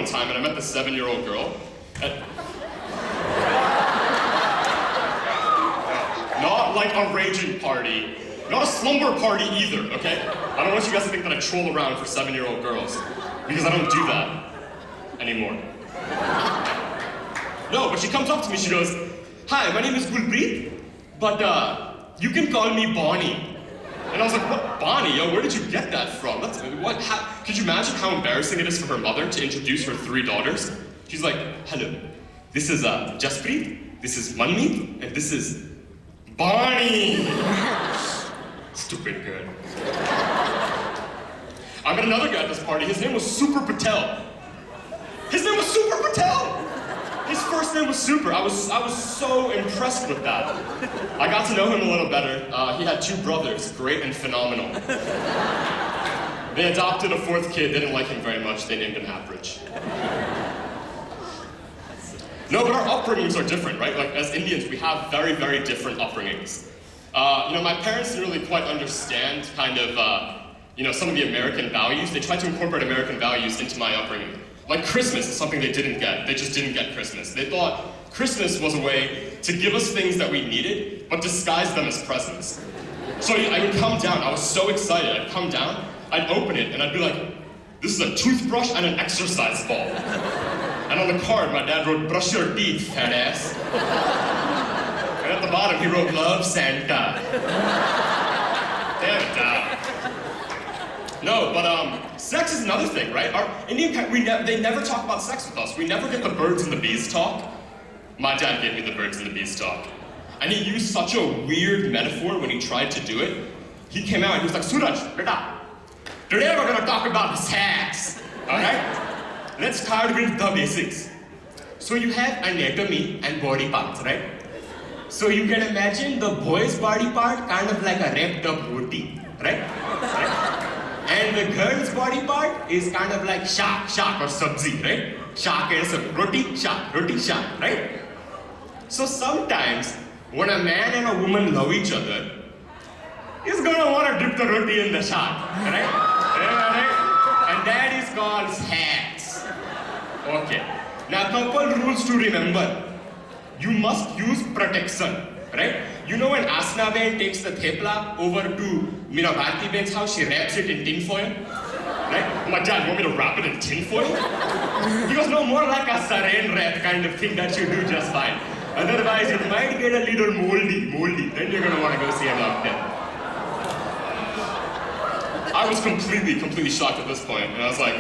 time and I met this 7-year-old girl. Not like a raging party, not a slumber party either, okay? I don't want you guys to think that I troll around for 7-year-old girls, because I don't do that anymore. No, but she comes up to me, she goes, "Hi, my name is Gulpreet, but you can call me Bonnie." And I was like, "What, Bonnie? Yo, where did you get that from? Could you imagine how embarrassing it is for her mother to introduce her 3 daughters? She's like, "Hello, this is Jaspreet, this is Manmeet, and this is Bonnie." Stupid girl. I met another guy at this party. His name was Super Patel. His name was Super Patel. His first name was Super. I was so impressed with that. I got to know him a little better. He had 2 brothers, great and phenomenal. They adopted a 4th kid. They didn't like him very much. They named him Average. No, but our upbringings are different, right? Like, as Indians, we have very, very different upbringings. My parents didn't really quite understand kind of, some of the American values. They tried to incorporate American values into my upbringing. Like Christmas is something they didn't get. They just didn't get Christmas. They thought Christmas was a way to give us things that we needed, but disguise them as presents. So I would come down, I was so excited. I'd come down, I'd open it, and I'd be like, "This is a toothbrush and an exercise ball." And on the card, my dad wrote, "Brush your teeth, fat ass." And at the bottom, he wrote, "Love, Santa." Damn it, Dad. No, but sex is another thing, right? Our Indian, they never talk about sex with us. We never get the birds and the bees talk. My dad gave me the birds and the bees talk. And he used such a weird metaphor when he tried to do it. He came out and he was like, "Suraj, beta, today we're gonna talk about sex, all right? Let's start with the basics. So you have anatomy and body parts, right? So you can imagine the boy's body part kind of like a wrapped up roti, right? And the girl's body part is kind of like shak or sabzi, right? Shak and roti, shak, right? So sometimes when a man and a woman love each other, he's gonna want to dip the roti in the shak, right? And that is called sex. Okay. Now, couple rules to remember. You must use protection, right? You know when Asna Ben takes the thepla over to Bharti Ben's house, she wraps it in tinfoil, right? My dad, want me to wrap it in tinfoil? He goes, "No, more like a saran wrap kind of thing that you do just fine. Otherwise, it might get a little moldy. Then you're gonna want to go see a doctor." I was completely shocked at this point, and I was like,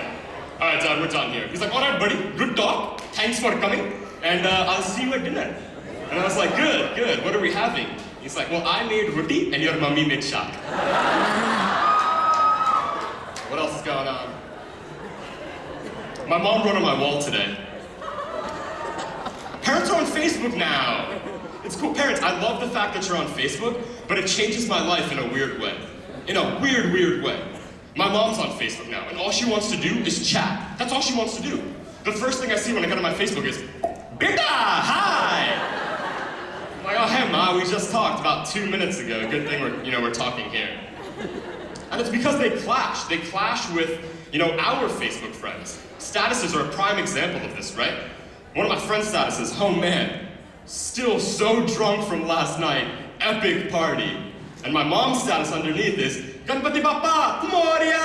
"All right, Dad, we're done here." He's like, "All right, buddy, good talk. Thanks for coming, and I'll see you at dinner." And I was like, good. What are we having? He's like, "Well, I made roti and your mummy made shak." What else is going on? My mom wrote on my wall today, "Parents are on Facebook now." It's cool. Parents, I love the fact that you're on Facebook, but it changes my life in a weird way. In a weird way. My mom's on Facebook now, and all she wants to do is chat. That's all she wants to do. The first thing I see when I get on my Facebook is, "Beta, hi!" I'm like, "Oh, hey, Ma, we just talked about 2 minutes ago. Good thing we're talking here." And it's because they clash. They clash with, our Facebook friends. Statuses are a prime example of this, right? One of my friends' statuses, "Oh man, still so drunk from last night, epic party." And my mom's status underneath is, "Ganpati Bappa, Moria!"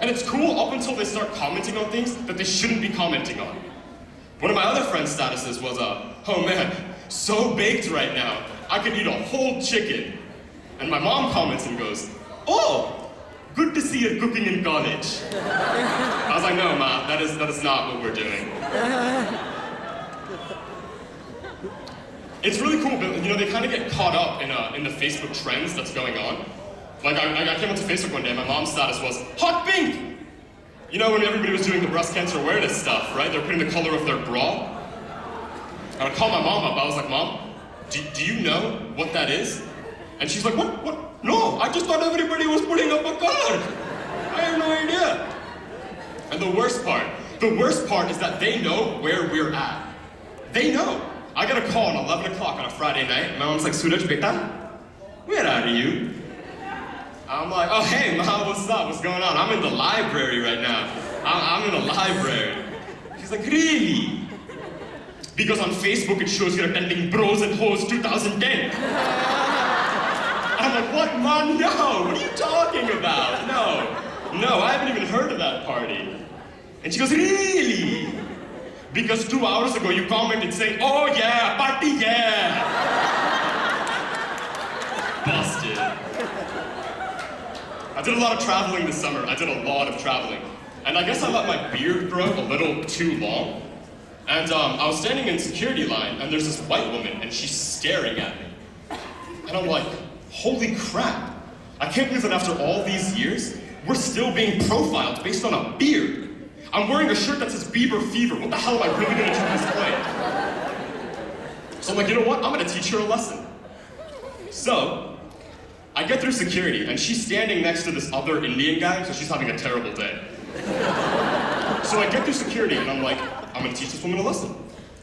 And it's cool up until they start commenting on things that they shouldn't be commenting on. One of my other friends' statuses was, "Oh man, so baked right now, I could eat a whole chicken." And my mom comments and goes, "Oh, good to see you're cooking in college." I was like, "No, Ma, that is not what we're doing." It's really cool, but they kind of get caught up in the Facebook trends that's going on. Like, I came onto Facebook one day, my mom's status was, "Hot pink!" When everybody was doing the breast cancer awareness stuff, right? They're putting the color of their bra. And I called my mom up, I was like, "Mom, do you know what that is?" And she's like, What? No, I just thought everybody was putting up a color. I have no idea." And the worst part is that they know where we're at. They know. I got a call at 11 o'clock on a Friday night. My mom's like, "Suraj, beta, where are you?" I'm like, "Oh, hey, Ma, what's up? What's going on?" "I'm in the library right now." I'm in a library. She's like, really? Because on Facebook it shows you're attending Bros and Hoes 2010. I'm like, what, Mom? No, what are you talking about? No, I haven't even heard of that party. And she goes, really? Because 2 hours ago you commented saying, oh yeah, party yeah. Busted. I did a lot of traveling this summer. And I guess I let my beard grow a little too long. And I was standing in security line, and there's this white woman, and she's staring at me. And I'm like, holy crap. I can't believe that after all these years, we're still being profiled based on a beard. I'm wearing a shirt that says Bieber Fever. What the hell am I really gonna do this play? So I'm like, you know what? I'm gonna teach her a lesson. So, I get through security, and she's standing next to this other Indian guy, so she's having a terrible day. So I get through security, and I'm like, I'm gonna teach this woman a lesson.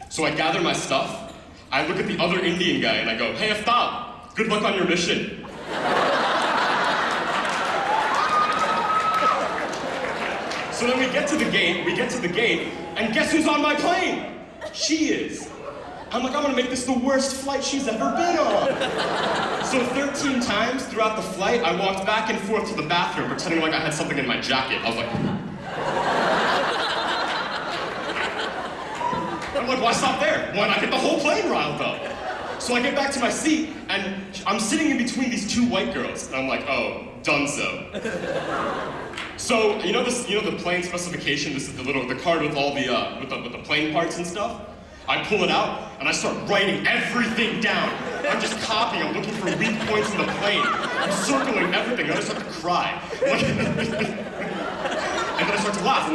So I gather my stuff, I look at the other Indian guy, and I go, hey, Aftab, good luck on your mission. So then we get to the gate, and guess who's on my plane? She is. I'm like, I'm gonna make this the worst flight she's ever been on. So 13 times throughout the flight, I walked back and forth to the bathroom, pretending like I had something in my jacket. I was like, I'm like, why stop there? Why not get the whole plane riled up? So I get back to my seat, and I'm sitting in between these two white girls, and I'm like, oh, dunzo. So, you know the plane specification, this is the card with all the, with the plane parts and stuff? I pull it out, and I start writing everything down. I'm just copying, I'm looking for weak points in the plane. I'm circling everything, and I start to cry. And then I start to laugh.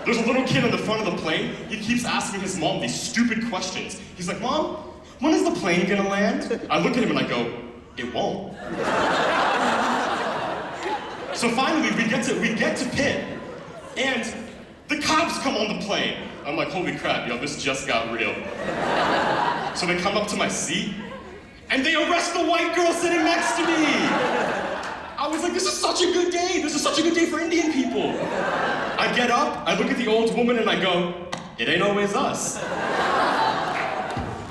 There's a little kid on the front of the plane. He keeps asking his mom these stupid questions. He's like, Mom, when is the plane gonna land? I look at him and I go, it won't. So finally, we get to Pitt, and the cops come on the plane. I'm like, holy crap, yo, this just got real. So they come up to my seat, and they arrest the white girl sitting next to me. I was like, this is such a good day. This is such a good day for Indian people. I get up, I look at the old woman, and I go, it ain't always us.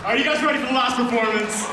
Are you guys ready for the last performance?